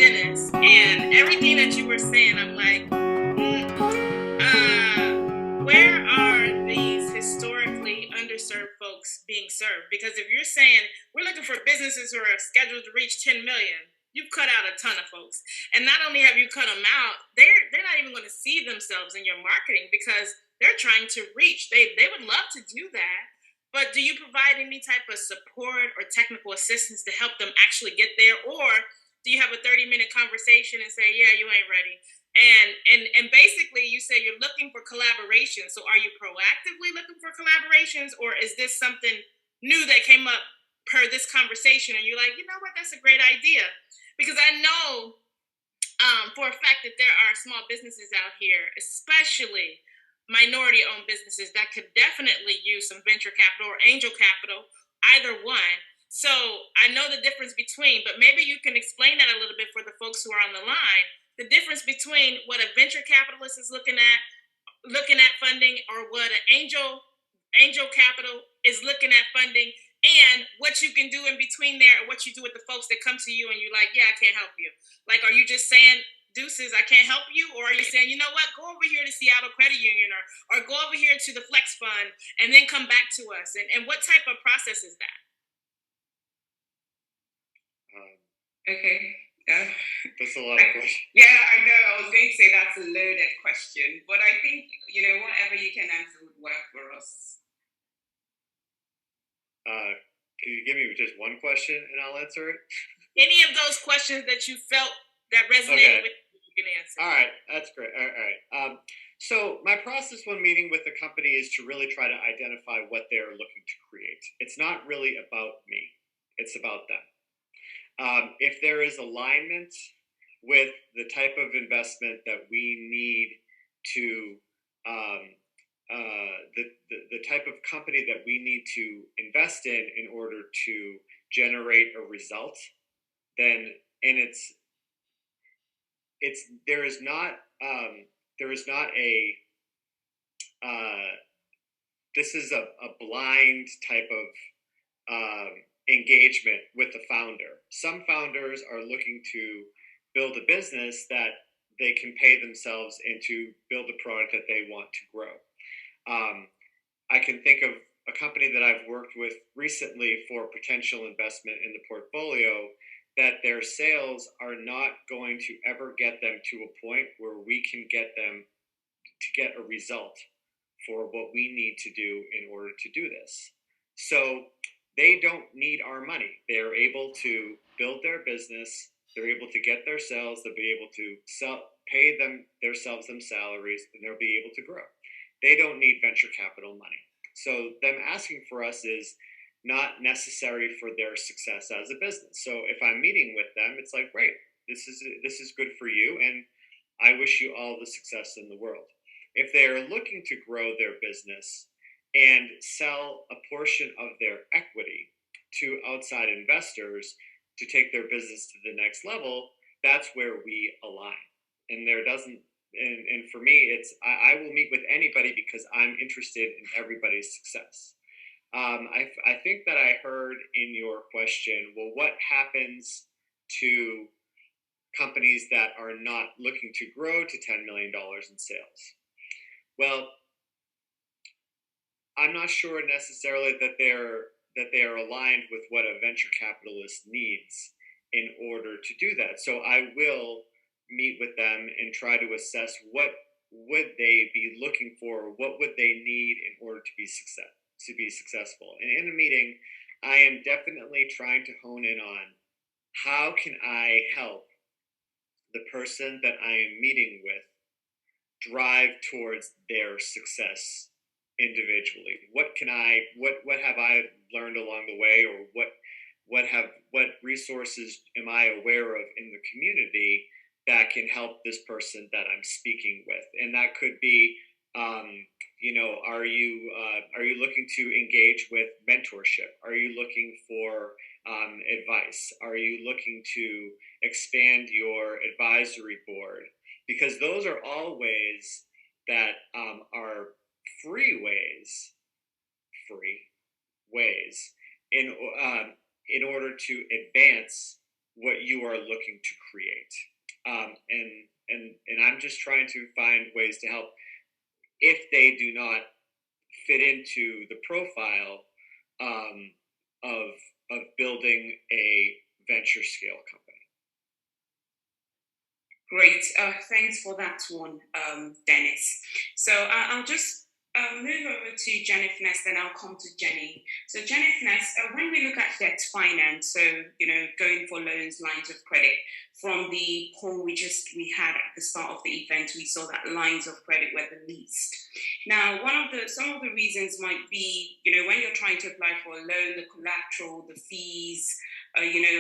Dennis, and everything that you were saying, I'm like, where are these historically underserved folks being served? Because if you're saying we're looking for businesses who are scheduled to reach 10 million, you've cut out a ton of folks. And not only have you cut them out, they're not even going to see themselves in your marketing because they're trying to reach. They would love to do that. But do you provide any type of support or technical assistance to help them actually get there? Or do you have a 30-minute conversation and say, yeah, you ain't ready? And basically you say you're looking for collaboration. So are you proactively looking for collaborations, or is this something new that came up per this conversation and you're like, you know what, that's a great idea? Because I know for a fact that there are small businesses out here, especially minority owned businesses, that could definitely use some venture capital or angel capital, either one. So I know the difference between, but maybe you can explain that a little bit for the folks who are on the line, the difference between what a venture capitalist is looking at funding, or what an angel capital is looking at funding, and what you can do in between there, or what you do with the folks that come to you and you're like, yeah, I can't help you. Like, are you just saying, deuces, I can't help you? Or are you saying, you know what, go over here to Seattle Credit Union, or go over here to the Flex Fund and then come back to us? And what type of process is that? Okay. Yeah. That's a lot of questions. Yeah, I know. I was going to say that's a loaded question, but I think, whatever you can answer would work for us. Can you give me just one question and I'll answer it? Any of those questions that you felt that resonated with you, you can answer. All right, that's great. All right. So my process when meeting with a company is to really try to identify what they're looking to create. It's not really about me. It's about them. If there is alignment with the type of investment that we need to, the type of company that we need to invest in order to generate a result, then, and there is not a this is a blind type of engagement with the founder. Some founders are looking to build a business that they can pay themselves and to build a product that they want to grow. I can think of a company that I've worked with recently for potential investment in the portfolio, that their sales are not going to ever get them to a point where we can get them to get a result for what we need to do in order to do this. So they don't need our money. They're able to build their business. They're able to get their sales. They'll be able to pay themselves salaries, and they'll be able to grow. They don't need venture capital money. So them asking for us is not necessary for their success as a business. So if I'm meeting with them, it's like, great, this is good for you, and I wish you all the success in the world. If they're looking to grow their business and sell a portion of their equity to outside investors to take their business to the next level, that's where we align. And there doesn't, and for me, it's I will meet with anybody because I'm interested in everybody's success. I think that I heard in your question, well, what happens to companies that are not looking to grow to $10 million in sales? Well, I'm not sure necessarily that they are aligned with what a venture capitalist needs in order to do that. So I will meet with them and try to assess what would they be looking for, what would they need in order to be successful. And in a meeting, I am definitely trying to hone in on how can I help the person that I am meeting with drive towards their success individually. What have I learned along the way, or what resources am I aware of in the community that can help this person that I'm speaking with? And that could be, are you looking to engage with mentorship? Are you looking for advice? Are you looking to expand your advisory board? Because those are all ways that are free ways in order to advance what you are looking to create. And I'm just trying to find ways to help if they do not fit into the profile of building a venture scale company. Great. Thanks for that one, Dennis. So I'll just move over to Jennifer Ness, then I'll come to Jenny. So Jennifer Ness, when we look at debt finance, so going for loans, lines of credit, from the poll we had at the start of the event, we saw that lines of credit were the least. Now, some of the reasons might be, when you're trying to apply for a loan, the collateral, the fees,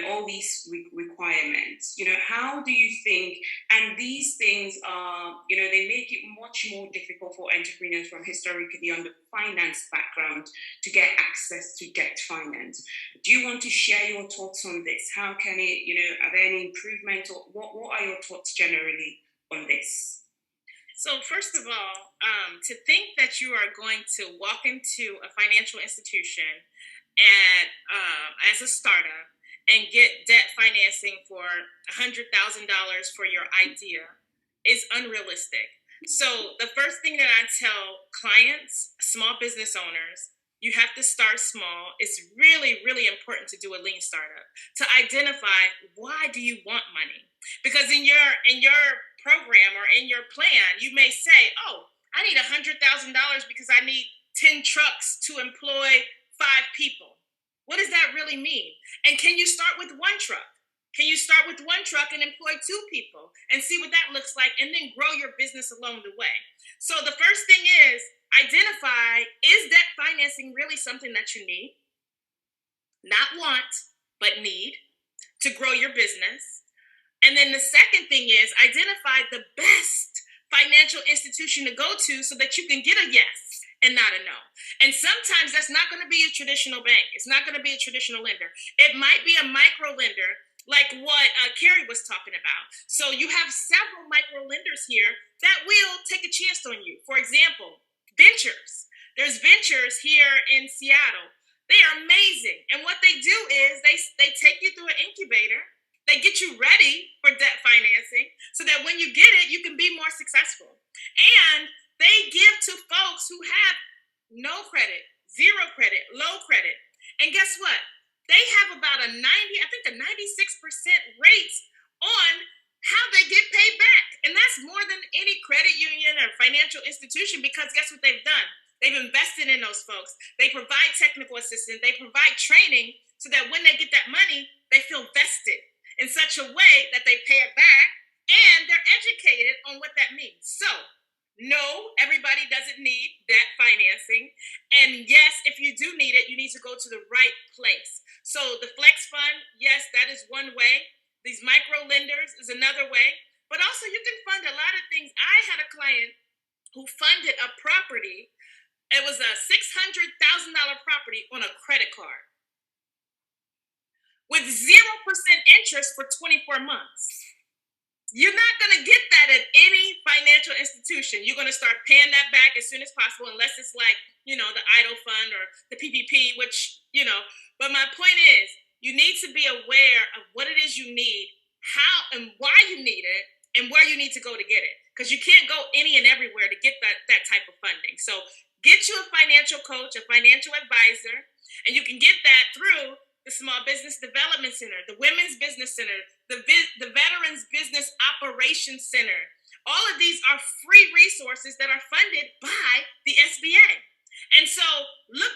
all these requirements. How do you think? And these things are, they make it much more difficult for entrepreneurs from historically on the finance background to get access to debt finance. Do you want to share your thoughts on this? How can it, are there any improvements, or what are your thoughts generally on this? So first of all, to think that you are going to walk into a financial institution as a startup and get debt financing for $100,000 for your idea is unrealistic. So the first thing that I tell clients, small business owners, you have to start small. It's really, really important to do a lean startup, to identify why do you want money? Because in your program or in your plan, you may say, oh, I need $100,000 because I need 10 trucks to employ 5 people. What does that really mean? And can you start with 1 truck? Can you start with 1 truck and employ 2 people and see what that looks like, and then grow your business along the way? So the first thing is identify, is debt financing really something that you need? Not want, but need to grow your business. And then the second thing is identify the best financial institution to go to so that you can get a yes and not a no. And sometimes that's not going to be a traditional bank. It's not going to be a traditional lender. It might be a micro lender, like what Carrie was talking about. So you have several micro lenders here that will take a chance on you. For example, ventures. There's ventures here in Seattle. They are amazing. And what they do is they take you through an incubator. They get you ready for debt financing so that when you get it, you can be more successful. And they give to folks who have no credit, 0 credit, low credit. And guess what? They have about a 96% rate on how they get paid back. And that's more than any credit union or financial institution, because guess what they've done? They've invested in those folks. They provide technical assistance. They provide training so that when they get that money, they feel vested in such a way that they pay it back, and they're educated on what that means. So, no, everybody doesn't need debt financing. And yes, if you do need it, you need to go to the right place. So the Flex Fund, yes, that is one way. These micro lenders is another way. But also you can fund a lot of things. I had a client who funded a property. It was a $600,000 property on a credit card with 0% interest for 24 months. You're not going to get that at any financial institution. You're going to start paying that back as soon as possible, unless it's like, the EIDL fund or the PPP, which, But my point is, you need to be aware of what it is you need, how and why you need it, and where you need to go to get it. Because you can't go any and everywhere to get that type of funding. So get you a financial coach, a financial advisor, and you can get that through the Small Business Development Center, the Women's Business Center, the Veterans Business Operations Center. All of these are free resources that are funded by the SBA. And so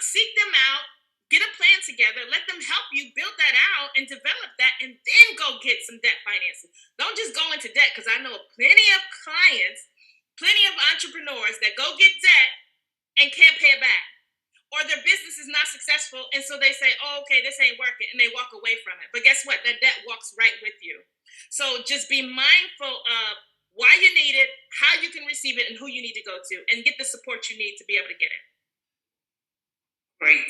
seek them out, get a plan together, let them help you build that out and develop that, and then go get some debt financing. Don't just go into debt, because I know plenty of clients, plenty of entrepreneurs that go get debt and can't pay it back. Or their business is not successful, and so they say, oh, okay, this ain't working, and they walk away from it. But guess what? That debt walks right with you. So just be mindful of why you need it, how you can receive it, and who you need to go to, and get the support you need to be able to get it. Great.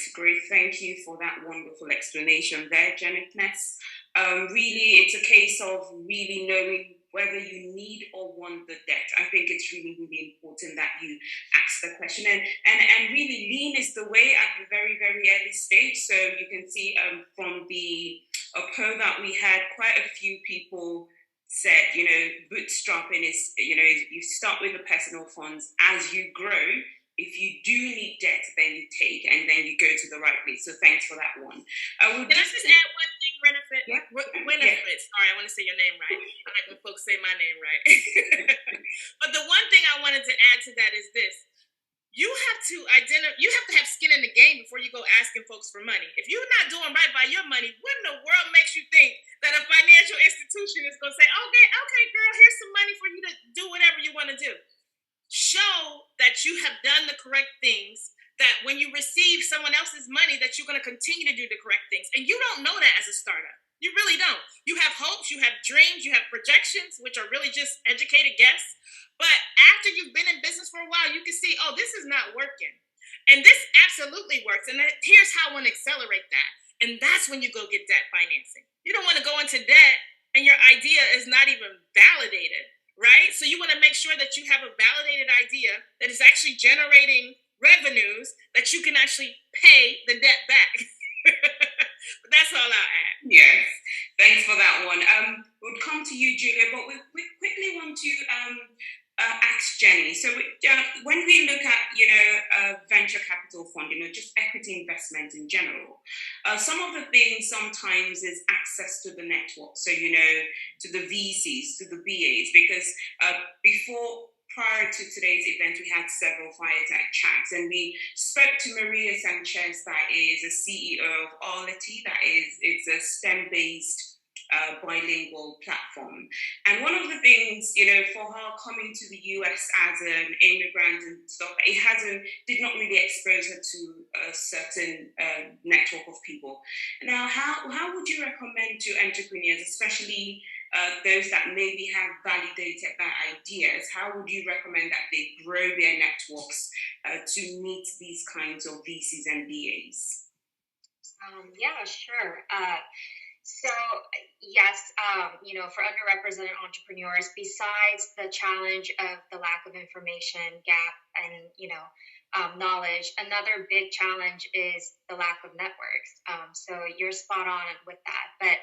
Thank you for that wonderful explanation there, Janet Ness. Really, it's a case of really knowing whether you need or want the debt. I think it's really, really important that you ask ask the question. And really, lean is the way at the very, very early stage. So you can see from the poll that we had, quite a few people said, bootstrapping is, you start with the personal funds. As you grow, if you do need debt, then you take, and then you go to the right place. So thanks for that one. Can I just add one thing, Winifred? Yeah. Winifred, yeah. Sorry, I want to say your name right. I like when folks say my name right. But the one thing I wanted to add to that is this. You have to have skin in the game before you go asking folks for money. If you're not doing right by your money, what in the world makes you think that a financial institution is going to say, okay, girl, here's some money for you to do whatever you want to do? Show that you have done the correct things, that when you receive someone else's money, that you're going to continue to do the correct things. And you don't know that as a startup. You really don't. You have hopes, you have dreams, you have projections, which are really just educated guess. But after you've been in business for a while, you can see, this is not working. And this absolutely works. And here's how I want to accelerate that. And that's when you go get debt financing. You don't want to go into debt and your idea is not even validated. Right? So you want to make sure that you have a validated idea that is actually generating revenues that you can actually pay the debt back. But that's all I'll add. Yes, thanks for that one. We'll come to you, Julia, but we quickly want to ask Jenny. So when we look at, venture capital fund, just equity investment in general, some of the things sometimes is access to the network. So, to the VCs, to the BAs, because prior to today's event, we had several fireside chats, and we spoke to Maria Sanchez, that is a CEO of Arlity, it's a STEM-based bilingual platform. And one of the things, for her coming to the US as an immigrant and stuff, did not really expose her to a certain network of people. Now, how would you recommend to entrepreneurs, especially those that maybe have validated their ideas, how would you recommend that they grow their networks to meet these kinds of VCs and BAs? Yeah, sure. So yes, for underrepresented entrepreneurs, besides the challenge of the lack of information gap and, knowledge, another big challenge is the lack of networks. So you're spot on with that. But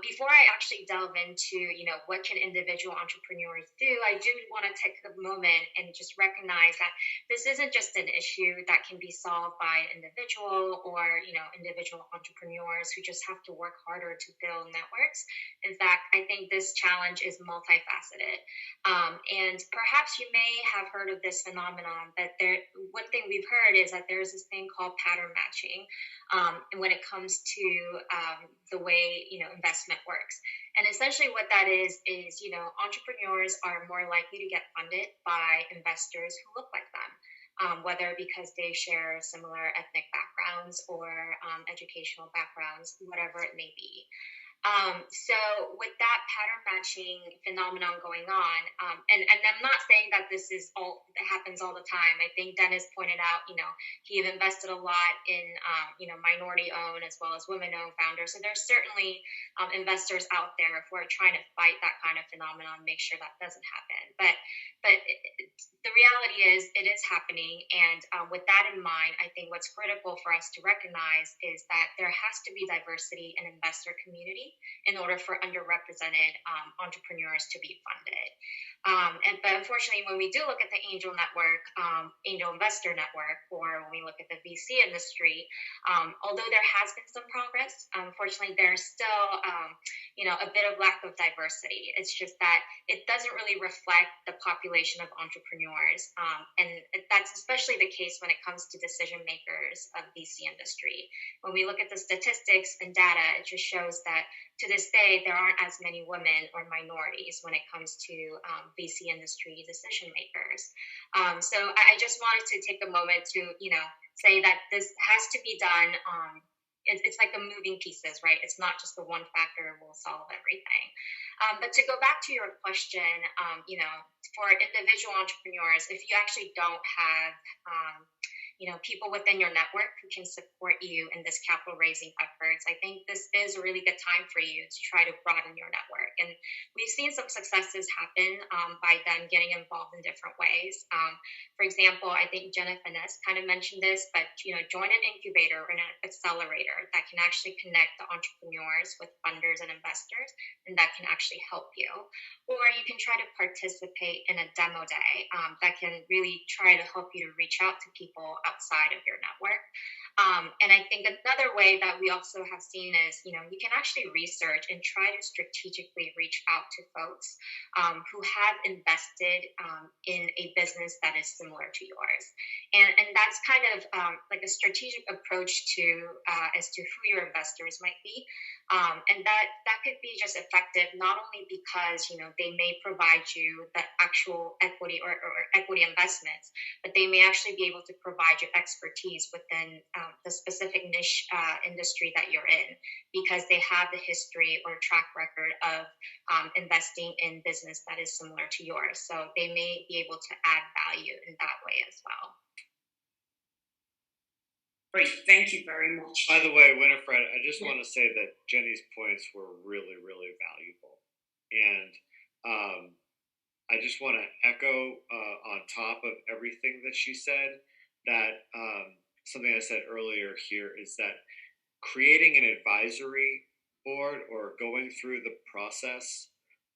before I actually delve into, what can individual entrepreneurs do, I do want to take a moment and just recognize that this isn't just an issue that can be solved by an individual or, individual entrepreneurs who just have to work harder to build networks. In fact, I think this challenge is multifaceted. And perhaps you may have heard of this phenomenon, but one thing we've heard is that there's this thing called pattern matching. And when it comes to the way, investment works. And essentially what that is, entrepreneurs are more likely to get funded by investors who look like them, whether because they share similar ethnic backgrounds or educational backgrounds, whatever it may be. So with that pattern matching phenomenon going on, and I'm not saying that this is all that happens all the time. I think Dennis pointed out, he invested a lot in, minority owned as well as women owned founders. So there's certainly investors out there who are trying to fight that kind of phenomenon, make sure that doesn't happen. But the reality is it is happening. And with that in mind, I think what's critical for us to recognize is that there has to be diversity in investor community in order for underrepresented entrepreneurs to be funded. But unfortunately, when we do look at the angel network, angel investor network, or when we look at the VC industry, although there has been some progress, unfortunately, there's still a bit of lack of diversity. It's just that it doesn't really reflect the population of entrepreneurs. And that's especially the case when it comes to decision makers of VC industry. When we look at the statistics and data, it just shows that to this day, there aren't as many women or minorities when it comes to VC industry decision makers. So I just wanted to take a moment to, say that this has to be done. It's like the moving pieces, right? It's not just the one factor will solve everything. But to go back to your question, for individual entrepreneurs, if you actually don't have people within your network who can support you in this capital raising efforts. I think this is a really good time for you to try to broaden your network. And we've seen some successes happen by them getting involved in different ways. For example, I think Jenna Finesse kind of mentioned this, but join an incubator or an accelerator that can actually connect the entrepreneurs with funders and investors, and that can actually help you. Or you can try to participate in a demo day that can really try to help you to reach out to people outside of your network. And I think another way that we also have seen is, you can actually research and try to strategically reach out to folks who have invested in a business that is similar to yours. And that's kind of like a strategic approach to as to who your investors might be. And that could be just effective, not only because, they may provide you the actual equity or equity investments, but they may actually be able to provide you expertise within the specific niche industry that you're in, because they have the history or track record of investing in business that is similar to yours. So they may be able to add value in that way as well. Great, thank you very much. By the way, Winifred, I just want to say that Jenny's points were really, really valuable. And I just want to echo on top of everything that she said, that something I said earlier here is that creating an advisory board or going through the process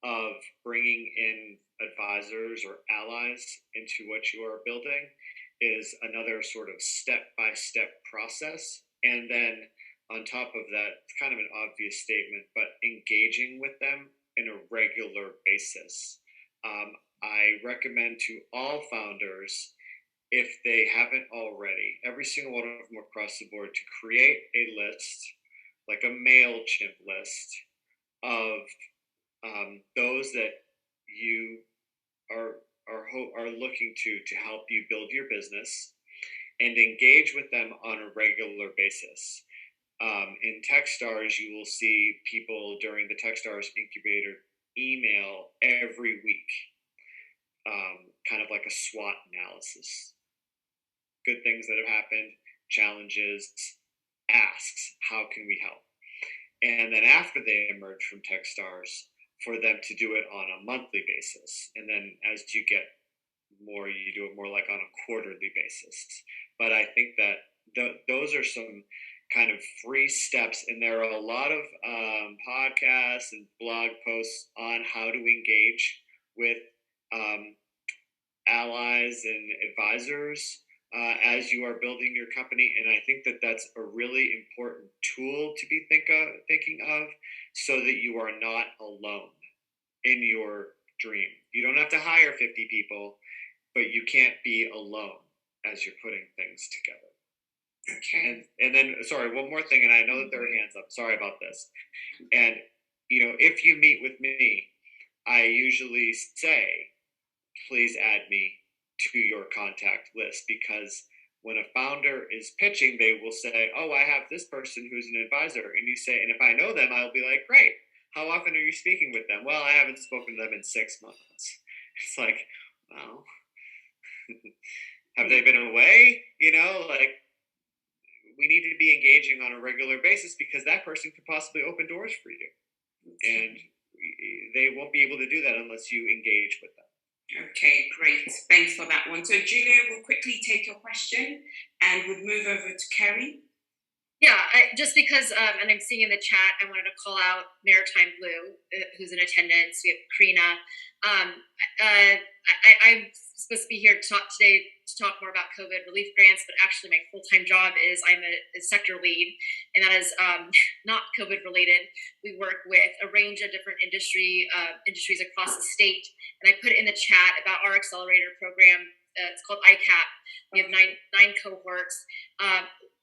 of bringing in advisors or allies into what you are building is another sort of step-by-step process. And then on top of that, it's kind of an obvious statement, but engaging with them in a regular basis. I recommend to all founders, if they haven't already, every single one of them across the board, to create a list, like a MailChimp list, of those that you are looking to help you build your business, and engage with them on a regular basis. In Techstars, you will see people during the Techstars incubator email every week, kind of like a SWOT analysis. Good things that have happened, challenges, asks, how can we help? And then after they emerge from Techstars, for them to do it on a monthly basis. And then as you get more, you do it more like on a quarterly basis. But I think that those are some kind of free steps. And there are a lot of podcasts and blog posts on how to engage with allies and advisors as you are building your company. And I think that that's a really important tool to be thinking of, so that you are not alone in your dream. You don't have to hire 50 people, but you can't be alone as you're putting things together. Okay. And then, sorry, one more thing, and I know that there are hands up. Sorry about this. And, if you meet with me, I usually say, please add me to your contact list, because when a founder is pitching, they will say, oh, I have this person who's an advisor. And you say, and if I know them, I'll be like, great. How often are you speaking with them? Well, I haven't spoken to them in 6 months. It's like, well, have they been away? We need to be engaging on a regular basis, because that person could possibly open doors for you. And they won't be able to do that unless you engage with them. Okay, great. Thanks for that one. So Julia will quickly take your question and would move over to Kerry. Yeah, just because, and I'm seeing in the chat, I wanted to call out Maritime Blue, who's in attendance. We have Karina. I'm supposed to be here today to talk more about COVID relief grants, but actually my full-time job is I'm a sector lead, and that is not COVID related. We work with a range of different industries across the state, and I put it in the chat about our accelerator program. It's called ICAP. We have nine cohorts.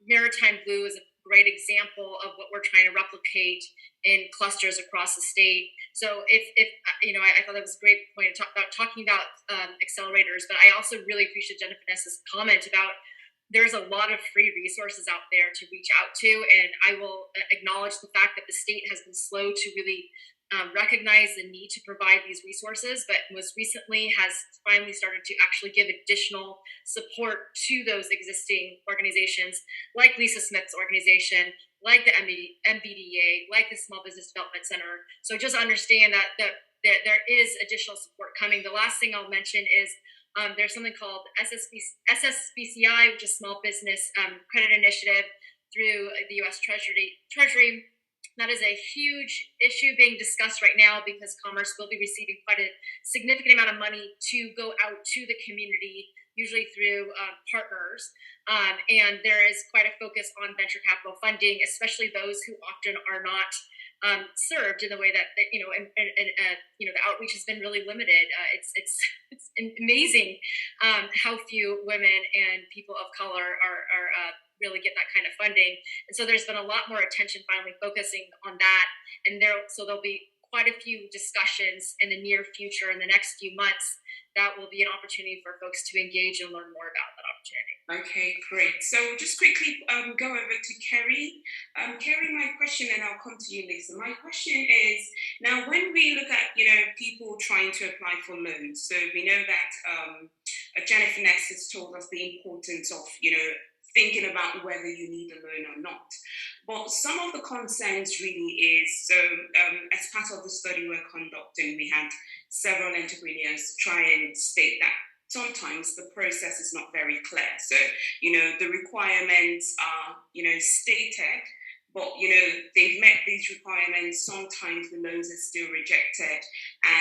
Maritime Blue is a great example of what we're trying to replicate in clusters across the state. So if I thought that was a great point about talking about accelerators, but I also really appreciate Jennifer Ness's comment about there's a lot of free resources out there to reach out to, and I will acknowledge the fact that the state has been slow to really recognize the need to provide these resources, but most recently has finally started to actually give additional support to those existing organizations, like Lisa Smith's organization, like the MBDA, like the Small Business Development Center. So just understand that there is additional support coming. The last thing I'll mention is there's something called SSBCI, which is Small Business Credit Initiative through the U.S. Treasury. That is a huge issue being discussed right now because Commerce will be receiving quite a significant amount of money to go out to the community, usually through partners. And there is quite a focus on venture capital funding, especially those who often are not served in the way that and the outreach has been really limited. It's amazing how few women and people of color are really get that kind of funding, and so there's been a lot more attention finally focusing on that, and there'll be quite a few discussions in the near future in the next few months that will be an opportunity for folks to engage and learn more about that opportunity. Okay, great. So just quickly go over to Kerry. Kerry, my question, and I'll come to you, Lisa. My question is, now when we look at, people trying to apply for loans, so we know that Jennifer Ness has told us the importance of, thinking about whether you need a loan or not. But some of the concerns really is, so as part of the study we're conducting, we had several entrepreneurs try and state that sometimes the process is not very clear. So, the requirements are, stated, but, they've met these requirements. Sometimes the loans are still rejected.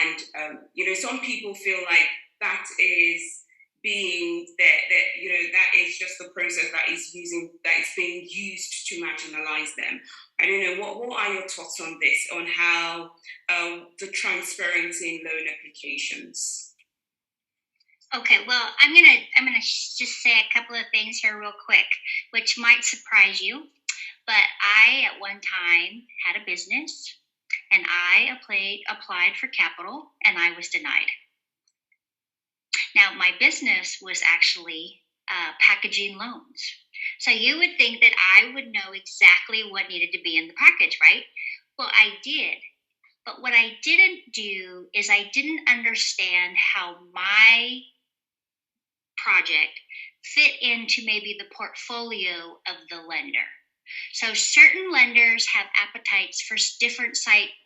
And, some people feel like that is being that is just the process that is being used to marginalize them. I don't know, what are your thoughts on this, on how the transparency in loan applications? Okay, well, I'm gonna just say a couple of things here real quick, which might surprise you, but I at one time had a business and I applied for capital and I was denied. Now, my business was actually packaging loans. So you would think that I would know exactly what needed to be in the package, right? Well, I did. But what I didn't do is I didn't understand how my project fit into maybe the portfolio of the lender. So certain lenders have appetites for different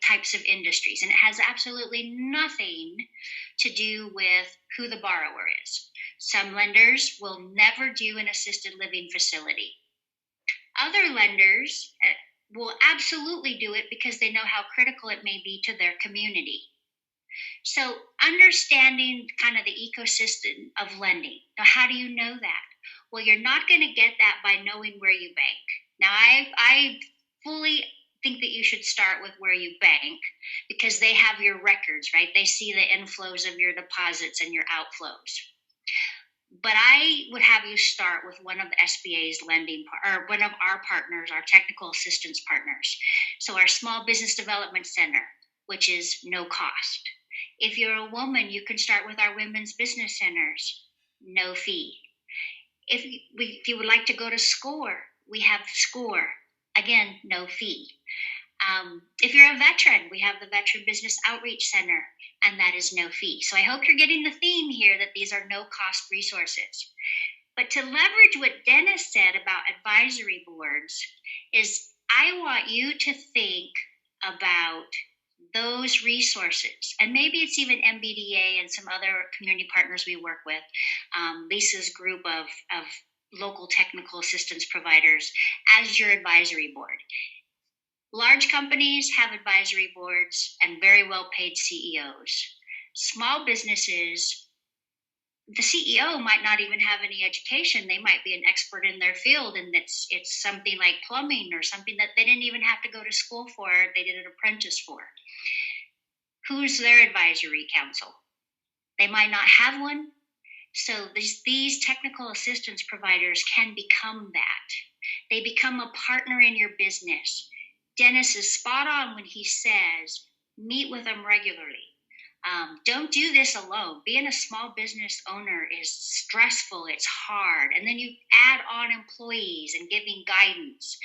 types of industries, and it has absolutely nothing to do with who the borrower is. Some lenders will never do an assisted living facility. Other lenders will absolutely do it because they know how critical it may be to their community. So understanding kind of the ecosystem of lending. Now, how do you know that? Well, you're not going to get that by knowing where you bank. Now, I fully think that you should start with where you bank because they have your records, right? They see the inflows of your deposits and your outflows. But I would have you start with one of the SBA's lending, or one of our partners, our technical assistance partners. So our Small Business Development Center, which is no cost. If you're a woman, you can start with our women's business centers, no fee. If you would like to go to SCORE, we have SCORE, again, no fee. If you're a veteran, we have the Veteran Business Outreach Center, and that is no fee. So I hope you're getting the theme here that these are no-cost resources. But to leverage what Dennis said about advisory boards is I want you to think about those resources, and maybe it's even MBDA and some other community partners we work with, Lisa's group of local technical assistance providers as your advisory board. Large companies have advisory boards and very well-paid CEOs. Small businesses, the CEO might not even have any education. They might be an expert in their field, and it's something like plumbing or something that they didn't even have to go to school for. They did an apprentice for. Who's their advisory council? They might not have one. So these technical assistance providers can become that. They become a partner in your business. Dennis is spot on when he says, meet with them regularly. Don't do this alone. Being a small business owner is stressful. It's hard. And then you add on employees and giving guidance.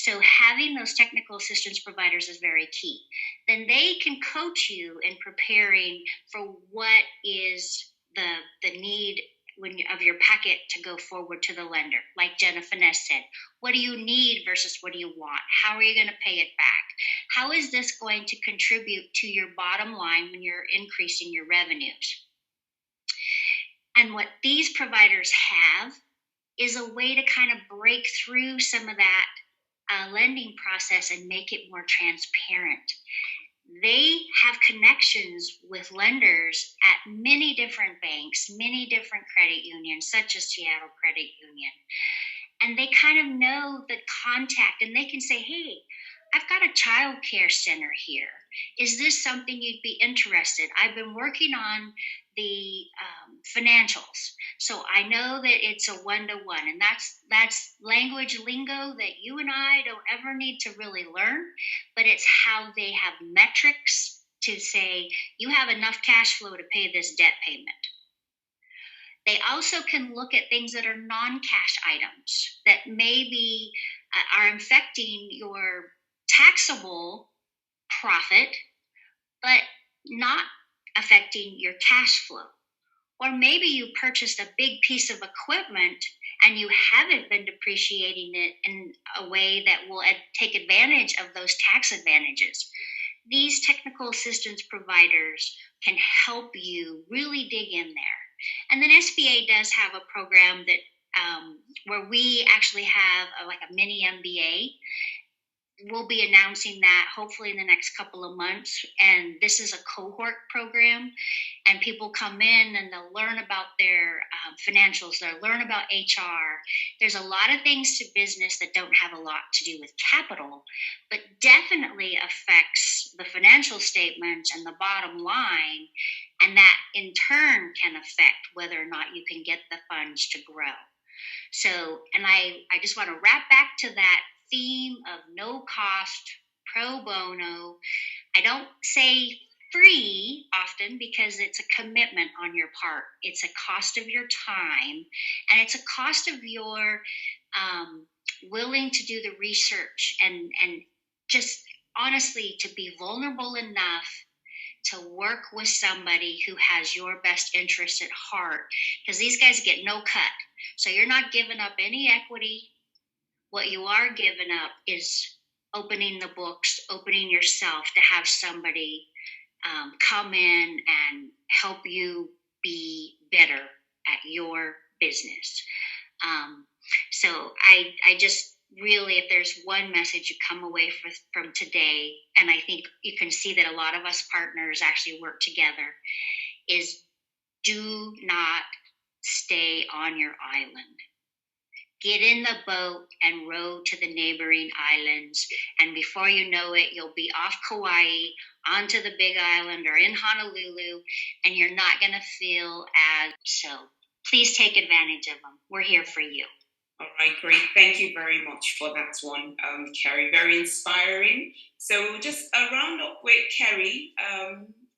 So having those technical assistance providers is very key. Then they can coach you in preparing for what is the need of your packet to go forward to the lender. Like Jenna Finesse said, what do you need versus what do you want? How are you going to pay it back? How is this going to contribute to your bottom line when you're increasing your revenues? And what these providers have is a way to kind of break through some of that lending process and make it more transparent. They have connections with lenders at many different banks, many different credit unions, such as Seattle Credit Union. And they kind of know the contact, and they can say, hey, I've got a child care center here. Is this something you'd be interested? I've been working on the financials. So I know that it's a one-to-one, and that's language lingo that you and I don't ever need to really learn, but it's how they have metrics to say, you have enough cash flow to pay this debt payment. They also can look at things that are non-cash items that maybe are affecting your taxable profit, but not affecting your cash flow. Or maybe you purchased a big piece of equipment and you haven't been depreciating it in a way that will take advantage of those tax advantages. These technical assistance providers can help you really dig in there. And then SBA does have a program that where we actually have a mini MBA. We'll be announcing that hopefully in the next couple of months. And this is a cohort program, and people come in and they'll learn about their financials. They'll learn about HR. There's a lot of things to business that don't have a lot to do with capital, but definitely affects the financial statements and the bottom line. And that in turn can affect whether or not you can get the funds to grow. So, and I just want to wrap back to that theme of no cost, pro bono. I don't say free often because it's a commitment on your part. It's a cost of your time, and it's a cost of your willing to do the research and just honestly to be vulnerable enough to work with somebody who has your best interest at heart, because these guys get no cut. So you're not giving up any equity. What you are giving up is opening the books, opening yourself to have somebody come in and help you be better at your business. So I just really, if there's one message you come away from today, and I think you can see that a lot of us partners actually work together, is do not stay on your island. Get in the boat and row to the neighboring islands. And before you know it, you'll be off Kauai, onto the Big Island or in Honolulu, and you're not going to feel as so. Please take advantage of them. We're here for you. All right, great. Thank you very much for that one, Carrie. Very inspiring. So we'll just round up with Carrie.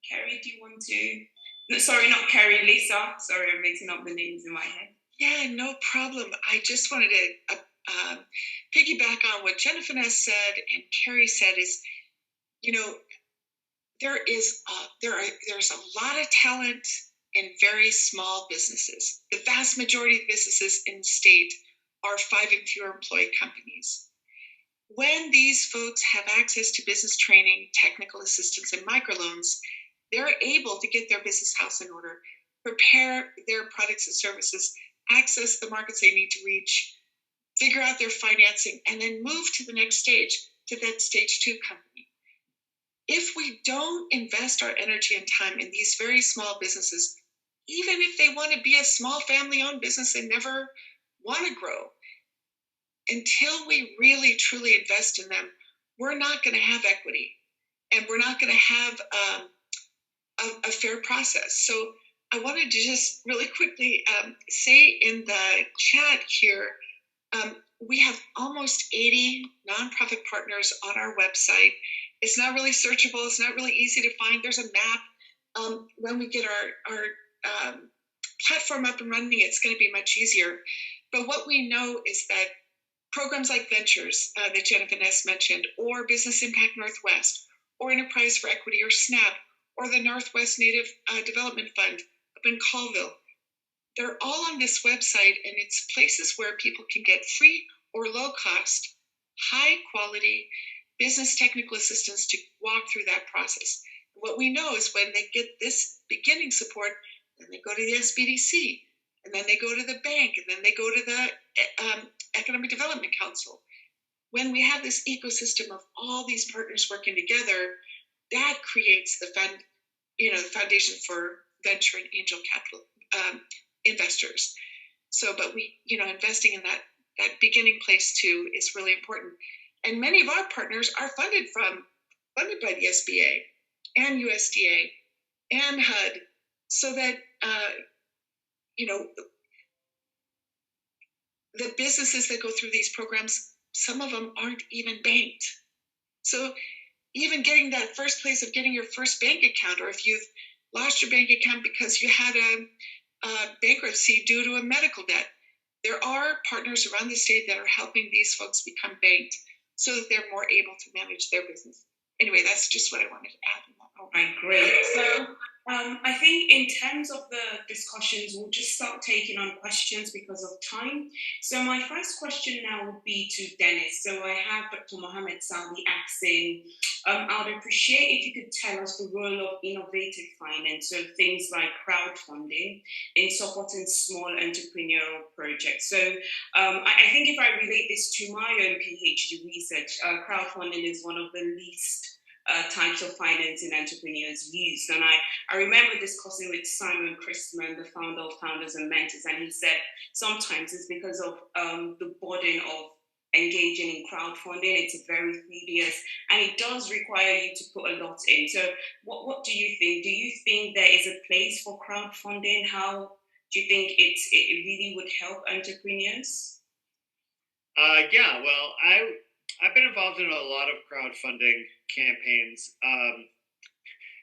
Carrie, do you want to? No, sorry, not Carrie, Lisa. Sorry, I'm mixing up the names in my head. Yeah, no problem. I just wanted to piggyback on what Jenna Finesse said and Carrie said is, there's a lot of talent in very small businesses. The vast majority of businesses in the state are 5 and fewer employee companies. When these folks have access to business training, technical assistance, and microloans, they're able to get their business house in order, prepare their products and services, access the markets they need to reach, figure out their financing, and then move to the next stage, to that stage 2 company. If we don't invest our energy and time in these very small businesses, even if they want to be a small family-owned business and never want to grow, until we really truly invest in them, we're not going to have equity, and we're not going to have a fair process. So I wanted to just really quickly say in the chat here, we have almost 80 nonprofit partners on our website. It's not really searchable. It's not really easy to find. There's a map. When we get our platform up and running, it's going to be much easier. But what we know is that programs like Ventures that Jennifer Ness mentioned, or Business Impact Northwest, or Enterprise for Equity, or SNAP, or the Northwest Native Development Fund up in Colville. They're all on this website, and it's places where people can get free or low cost, high quality business technical assistance to walk through that process. What we know is when they get this beginning support, then they go to the SBDC, and then they go to the bank, and then they go to the Economic Development Council. When we have this ecosystem of all these partners working together, that creates the foundation for venture and angel capital investors. So, but we, investing in that beginning place too is really important. And many of our partners are funded by the SBA and USDA and HUD, so that the businesses that go through these programs, some of them aren't even banked. So even getting that first place of getting your first bank account, or if you've lost your bank account because you had a bankruptcy due to a medical debt, there are partners around the state that are helping these folks become banked so that they're more able to manage their business. Anyway, that's just what I wanted to add in that moment. Right, great. So I think in terms of the discussions, we'll just start taking on questions because of time. So my first question now would be to Dennis. So I have Dr. Mohammed Salvi asking, I would appreciate if you could tell us the role of innovative finance, so things like crowdfunding, in supporting small entrepreneurial projects. So I think if I relate this to my own PhD research, crowdfunding is one of the least types of financing entrepreneurs use. And I remember discussing with Simon Christman, the founder of Founders and Mentors, and he said sometimes it's because of the burden of engaging in crowdfunding. It's very tedious and it does require you to put a lot in. So what do you think? Do you think there is a place for crowdfunding? How do you think it really would help entrepreneurs? Yeah, well, I've been involved in a lot of crowdfunding campaigns.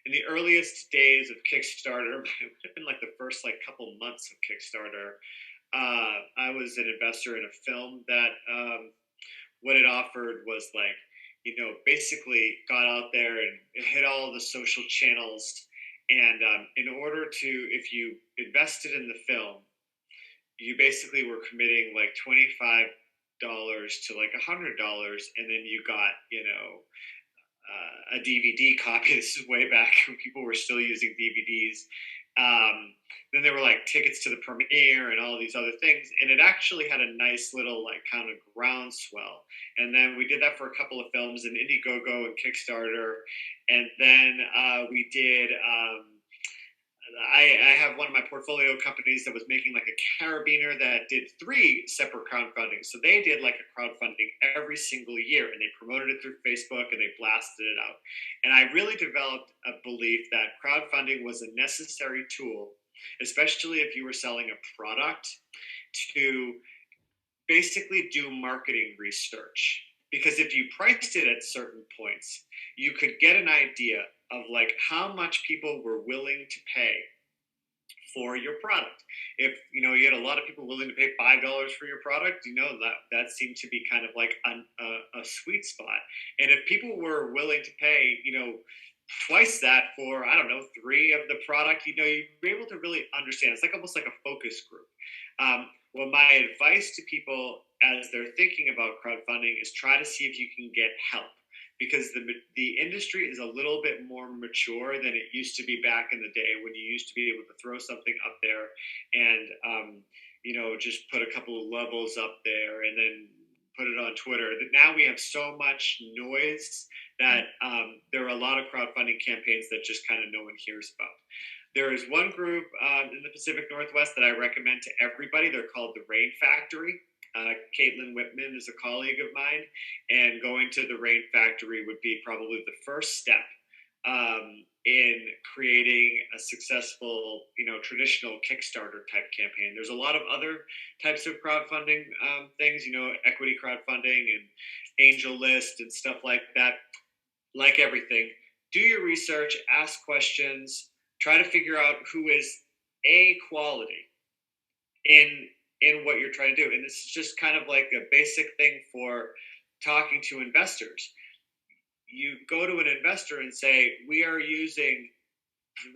In the earliest days of Kickstarter, it would have been like the first couple months of Kickstarter. I was an investor in a film that what it offered was basically got out there and hit all the social channels. And in order to, if you invested in the film, you basically were committing $25 to $100, and then you got a DVD copy. This is way back when people were still using DVDs. Then there were tickets to the premiere and all these other things, and it actually had a nice little kind of groundswell. And then we did that for a couple of films in Indiegogo and Kickstarter, and then we did. I have one of my portfolio companies that was making a carabiner that did 3 separate crowdfunding. So they did a crowdfunding every single year, and they promoted it through Facebook and they blasted it out. And I really developed a belief that crowdfunding was a necessary tool, especially if you were selling a product, to basically do marketing research. Because if you priced it at certain points, you could get an idea of how much people were willing to pay for your product. If you had a lot of people willing to pay $5 for your product, that seemed to be kind of a sweet spot. And if people were willing to pay twice that for 3 of the product, you'd be able to really understand. It's almost like a focus group. Well, my advice to people as they're thinking about crowdfunding is try to see if you can get help, because the industry is a little bit more mature than it used to be back in the day, when you used to be able to throw something up there and just put a couple of levels up there and then put it on Twitter. Now we have so much noise that there are a lot of crowdfunding campaigns that just kind of no one hears about. There is one group in the Pacific Northwest that I recommend to everybody. They're called the Rain Factory. Caitlin Whitman is a colleague of mine, and going to the Rain Factory would be probably the first step in creating a successful, traditional Kickstarter type campaign. There's a lot of other types of crowdfunding things, equity crowdfunding and angel list and stuff like that. Like everything, do your research, ask questions, try to figure out who is quality in in what you're trying to do. And this is just kind of like a basic thing for talking to investors. You go to an investor and say, we are using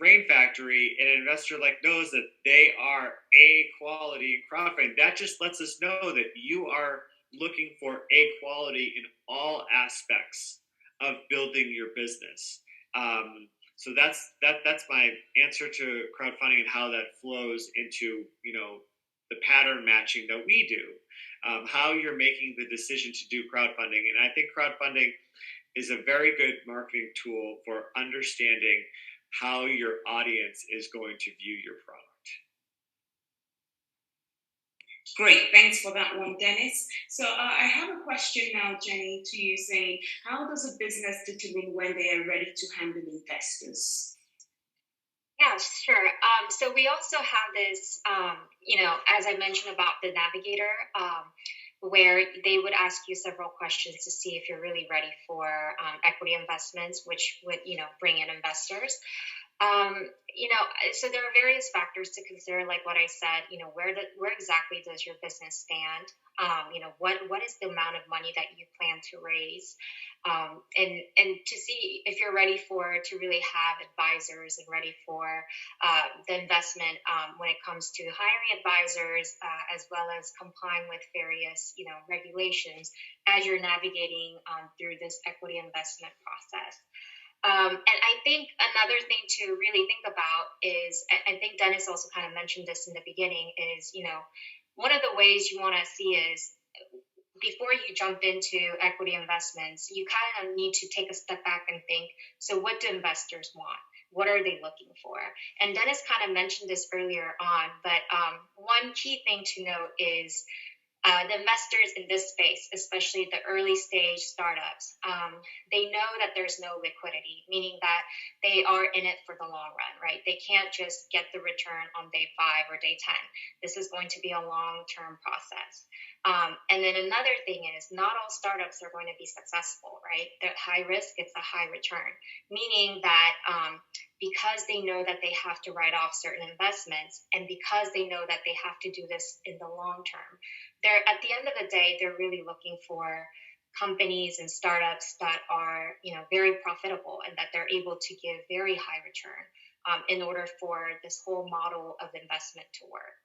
Rain Factory, and an investor knows that they are A quality in crowdfunding. That just lets us know that you are looking for A quality in all aspects of building your business. So that's my answer to crowdfunding and how that flows into the pattern matching that we do, how you're making the decision to do crowdfunding. And I think crowdfunding is a very good marketing tool for understanding how your audience is going to view your product. Great, thanks for that one, Dennis. So I have a question now, Jenny, to you saying, how does a business determine when they are ready to handle investors? Yeah, sure. So we also have this, as I mentioned about the navigator, where they would ask you several questions to see if you're really ready for equity investments, which would, bring in investors. So there are various factors to consider, like what I said, where exactly does your business stand? What is the amount of money that you plan to raise? And to see if you're ready to really have advisors and ready for the investment when it comes to hiring advisors, as well as complying with various, regulations as you're navigating through this equity investment process. And I think another thing to really think about is, I think Dennis also kind of mentioned this in the beginning, is, one of the ways you want to see is, before you jump into equity investments, you kind of need to take a step back and think, so what do investors want? What are they looking for? And Dennis kind of mentioned this earlier on, but one key thing to note is the investors in this space, especially the early stage startups, they know that there's no liquidity, meaning that they are in it for the long run, right? They can't just get the return on day 5 or day 10. This is going to be a long-term process. And then another thing is, not all startups are going to be successful, right? They're high risk, it's a high return, meaning that because they know that they have to write off certain investments, and because they know that they have to do this in the long term, they're, at the end of the day, they're really looking for companies and startups that are, very profitable, and that they're able to give very high return in order for this whole model of investment to work.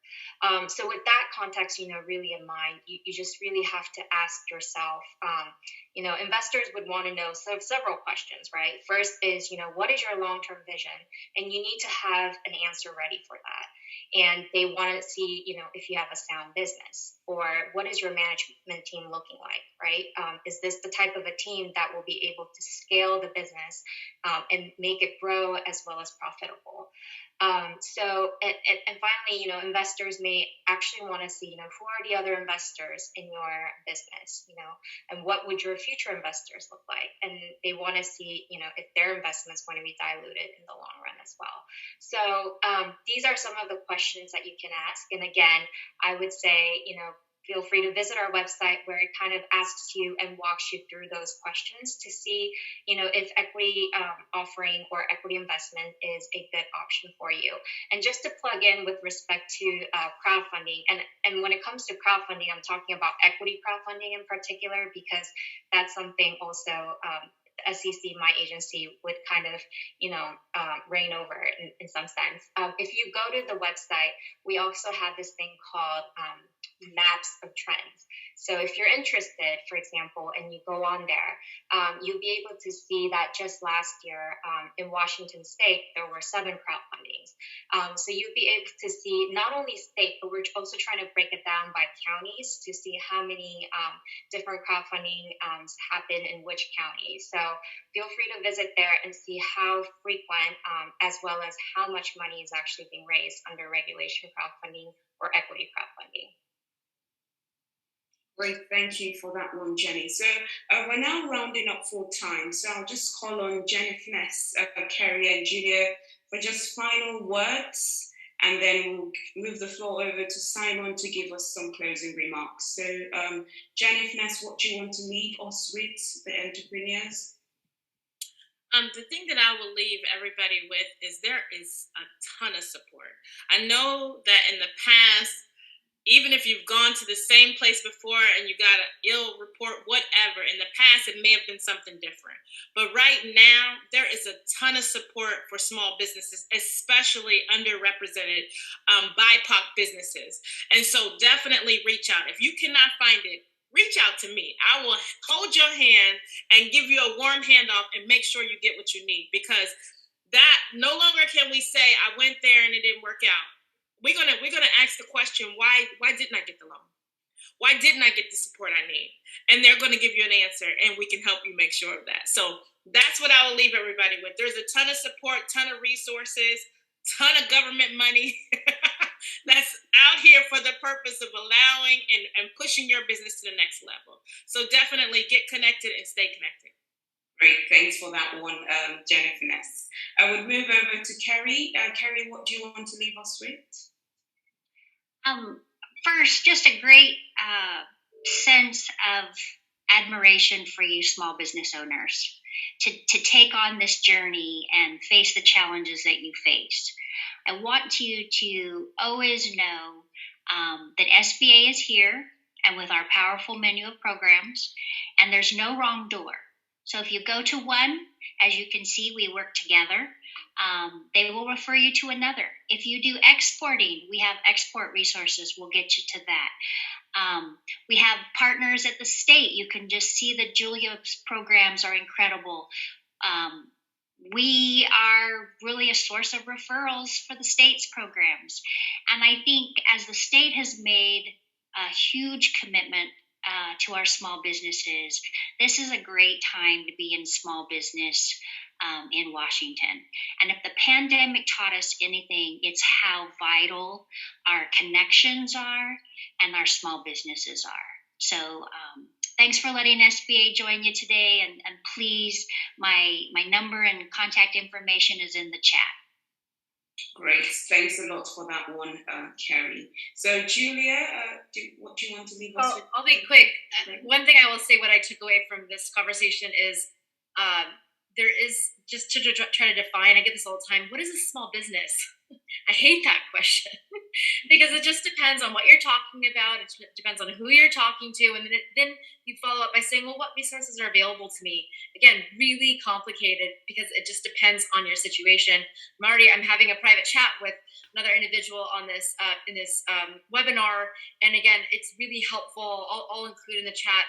So with that context, really in mind, you just really have to ask yourself, investors would want to know several questions, right? First is, what is your long-term vision? And you need to have an answer ready for that. And they want to see, if you have a sound business, or what is your management team looking like, right? Is this the type of a team that will be able to scale the business and make it grow as well as profitable? And finally, investors may actually want to see, who are the other investors in your business, and what would your future investors look like? And they want to see, if their investment is going to be diluted in the long run as well. So these are some of the questions that you can ask. And again, I would say, feel free to visit our website, where it kind of asks you and walks you through those questions to see, if equity offering or equity investment is a good option for you. And just to plug in with respect to crowdfunding, and when it comes to crowdfunding, I'm talking about equity crowdfunding in particular, because that's something also SEC, my agency, would kind of, reign over in some sense. If you go to the website, we also have this thing called maps of trends. So if you're interested, for example, and you go on there, you'll be able to see that just last year in Washington State, there were 7 crowdfundings. So you'll be able to see not only state, but we're also trying to break it down by counties to see how many different crowdfunding happen in which counties. So feel free to visit there and see how frequent, as well as how much money is actually being raised under regulation crowdfunding or equity crowdfunding. Great, thank you for that one, Jenny. So we're now rounding up for time. So I'll just call on Jenny Finesse, Kerry, and Julia for just final words, and then we'll move the floor over to Simon to give us some closing remarks. So Jenny Finesse, what do you want to leave us with, the entrepreneurs? The thing that I will leave everybody with is there is a ton of support. I know that in the past, Even if you've gone to the same place before and you got an ill report, whatever, in the past it may have been something different. But right now, there is a ton of support for small businesses, especially underrepresented BIPOC businesses. And so definitely reach out. If you cannot find it, reach out to me. I will hold your hand and give you a warm handoff and make sure you get what you need, because that no longer can we say I went there and it didn't work out. We're gonna ask the question, why didn't I get the loan? Why didn't I get the support I need? And they're going to give you an answer, and we can help you make sure of that. So that's what I will leave everybody with. There's a ton of support, ton of resources, ton of government money that's out here for the purpose of allowing and pushing your business to the next level. So definitely get connected and stay connected. Great, thanks for that one, Jennifer Ness. I would move over to Kerry. Kerry, what do you want to leave us with? First, just a great sense of admiration for you small business owners to take on this journey and face the challenges that you faced. I want you to always know that SBA is here and with our powerful menu of programs, and there's no wrong door. So if you go to one, as you can see, we work together. They will refer you to another. If you do exporting, we have export resources. We'll get you to that. We have partners at the state. You can just see that Julia's programs are incredible. We are really a source of referrals for the state's programs. And I think as the state has made a huge commitment to our small businesses, this is a great time to be in small business in Washington. And if the pandemic taught us anything, it's how vital our connections are and our small businesses are. So thanks for letting SBA join you today. And please, my number and contact information is in the chat. Great, thanks a lot for that one, Kerry. So Julia, what do you want to leave us with? I'll be quick. One thing I will say, what I took away from this conversation is there is, just to try to define, I get this all the time, what is a small business? I hate that question because it just depends on what you're talking about. It depends on who you're talking to. And then you follow up by saying, well, what resources are available to me? Again, really complicated because it just depends on your situation. I'm having a private chat with another individual on this in this webinar. And again, it's really helpful. I'll include in the chat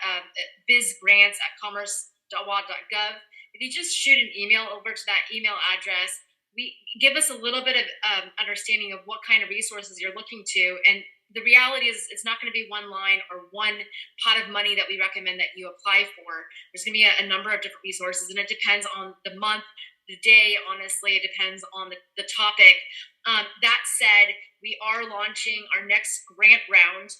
bizgrants@commerce.wa.gov. If you just shoot an email over to that email address, give us a little bit of understanding of what kind of resources you're looking to. And the reality is it's not going to be one line or one pot of money that we recommend that you apply for. There's going to be a number of different resources, and it depends on the month, the day. Honestly, it depends on the topic. That said, we are launching our next grant round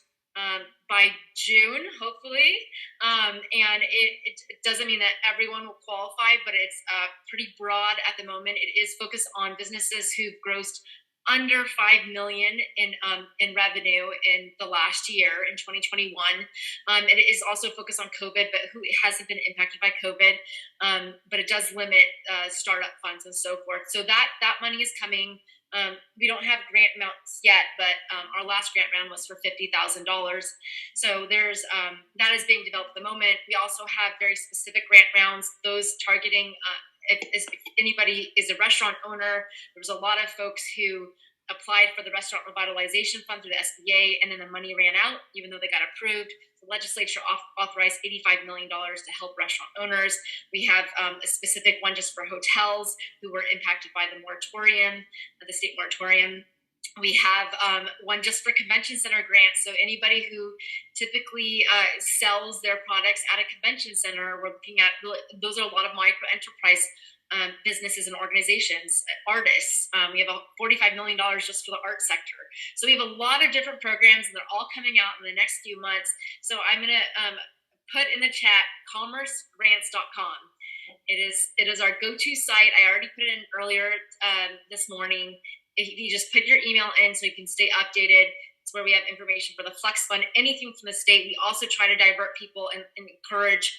by June, hopefully. And it doesn't mean that everyone will qualify, but it's pretty broad at the moment. It is focused on businesses who've grossed under $5 million in revenue in the last year, in 2021. And it is also focused on COVID, but who hasn't been impacted by COVID. But it does limit startup funds and so forth. So that money is coming. We don't have grant amounts yet, but our last grant round was for $50,000. So there's that is being developed at the moment. We also have very specific grant rounds, those targeting if anybody is a restaurant owner. There was a lot of folks who applied for the Restaurant Revitalization Fund through the SBA, and then the money ran out, even though they got approved. The legislature authorized $85 million to help restaurant owners. We have a specific one just for hotels who were impacted by the moratorium, the state moratorium. We have one just for convention center grants. So anybody who typically sells their products at a convention center, we're looking at, those are a lot of micro enterprise businesses and organizations, artists. We have $45 million just for the art sector. So we have a lot of different programs, and they're all coming out in the next few months. So I'm going to put in the chat commercegrants.com. It is our go-to site. I already put it in earlier this morning. If you just put your email in so you can stay updated. It's where we have information for the Flex Fund, anything from the state. We also try to divert people and encourage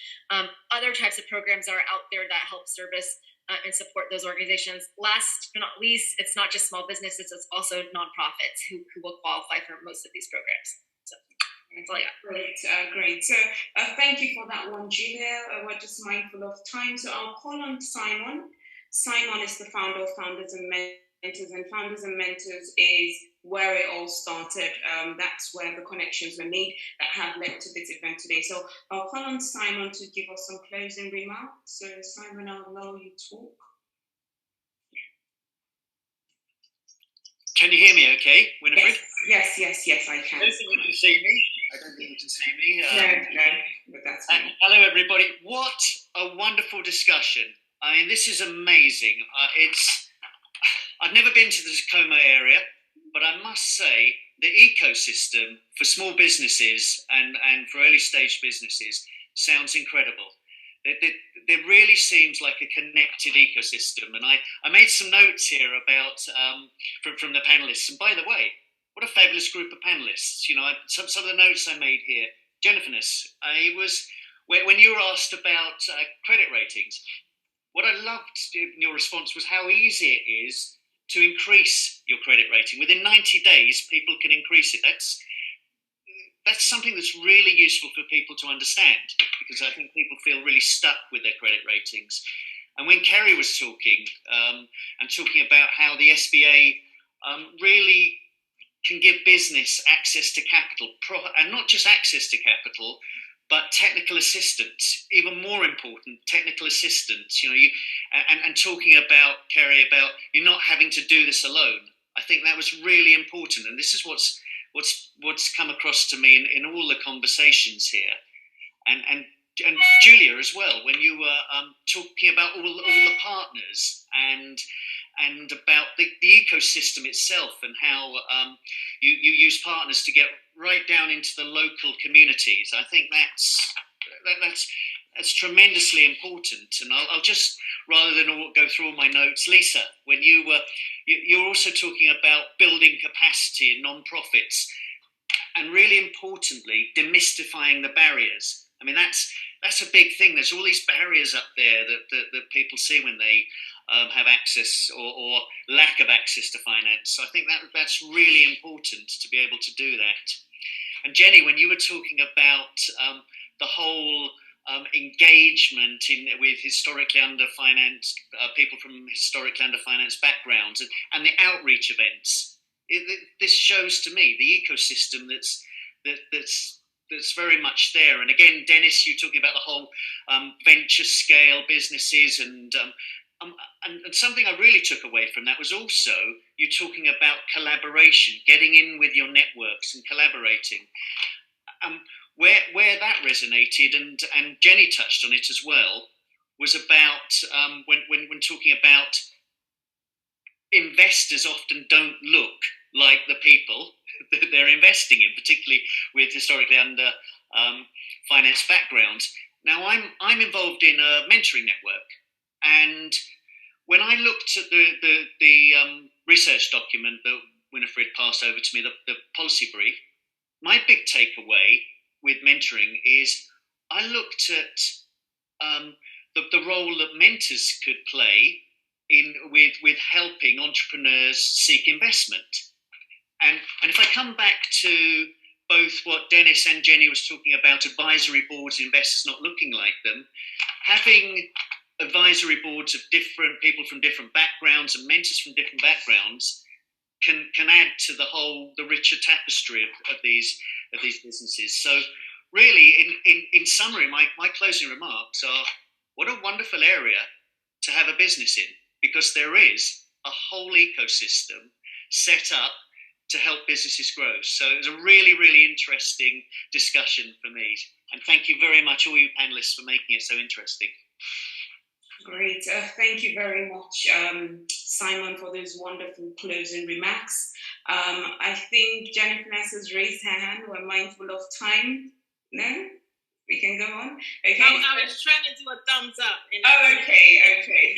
other types of programs that are out there that help service and support those organizations. Last but not least, it's not just small businesses, it's also nonprofits who will qualify for most of these programs. That's all I got. Great. So thank you for that one, Julia. We're just mindful of time, so I'll call on Simon. Simon is the founder of Founders and Mentors, and Founders and Mentors is where it all started. That's where the connections were made that have led to this event today. So I'll call on Simon to give us some closing remarks. So Simon, I'll allow you to talk. Can you hear me okay, Winifred? Yes, I can. I don't think you can see me. No, but that's fine. Hello, everybody. What a wonderful discussion. I mean, this is amazing. I've never been to the Tacoma area, but I must say the ecosystem for small businesses and for early stage businesses sounds incredible. There really seems like a connected ecosystem. And I made some notes here about from the panelists. And by the way, what a fabulous group of panelists. You know, some of the notes I made here. Jennifer-ness, it was when you were asked about credit ratings, what I loved in your response was how easy it is to increase your credit rating. Within 90 days, people can increase it. That's something that's really useful for people to understand, because I think people feel really stuck with their credit ratings. And when Kerry was talking and talking about how the SBA really can give business access to capital, and not just access to capital, but technical assistance, even more important, technical assistance. You know, and talking about, Kerry, about you not having to do this alone. I think that was really important, and this is what's come across to me in all the conversations here, and Julia as well, when you were talking about all the partners and about the ecosystem itself, and how you use partners to get right down into the local communities. I think that's tremendously important. And I'll just, rather than go through all my notes, Lisa, when you're also talking about building capacity in non-profits, and really importantly, demystifying the barriers. I mean, that's a big thing. There's all these barriers up there that people see when they have access or lack of access to finance. So I think that's really important to be able to do that. And Jenny, when you were talking about the whole engagement with historically underfinanced people from historically underfinanced backgrounds and the outreach events, this shows to me the ecosystem that's very much there. And again, Dennis, you talking about the whole venture scale businesses, and something I really took away from that was also you talking about collaboration, getting in with your networks and collaborating. Where that resonated, and Jenny touched on it as well, was about when talking about investors often don't look like the people that they're investing in, particularly with historically under financed backgrounds. Now, I'm involved in a mentoring network, and when I looked at the research document that Winifred passed over to me, the policy brief, my big takeaway with mentoring is I looked at the role that mentors could play with helping entrepreneurs seek investment. And if I come back to both what Dennis and Jenny was talking about, advisory boards, investors not looking like them, having advisory boards of different people from different backgrounds and mentors from different backgrounds can add to the richer tapestry of these businesses. So really, in summary, my closing remarks are, what a wonderful area to have a business in, because there is a whole ecosystem set up to help businesses grow. So it was a really, really interesting discussion for me. And thank you very much, all you panelists, for making it so interesting. Great. Thank you very much, Simon, for those wonderful closing remarks. I think Jennifer Ness has raised her hand. We're mindful of time. No? We can go on? Okay. I was trying to do a thumbs up. Oh, okay.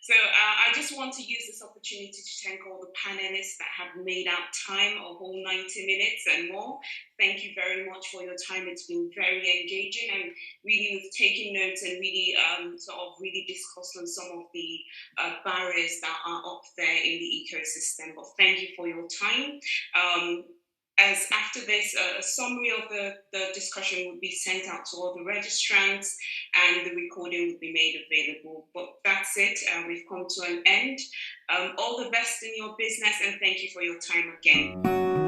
So I just want to use this opportunity to thank all the panelists that have made out time, a whole 90 minutes and more. Thank you very much for your time. It's been very engaging, and really we've taken notes and really really discussed on some of the barriers that are up there in the ecosystem. But thank you for your time. as after this, a summary of the discussion would be sent out to all the registrants and the recording would be made available. But that's it. We've come to an end. All the best in your business and thank you for your time again.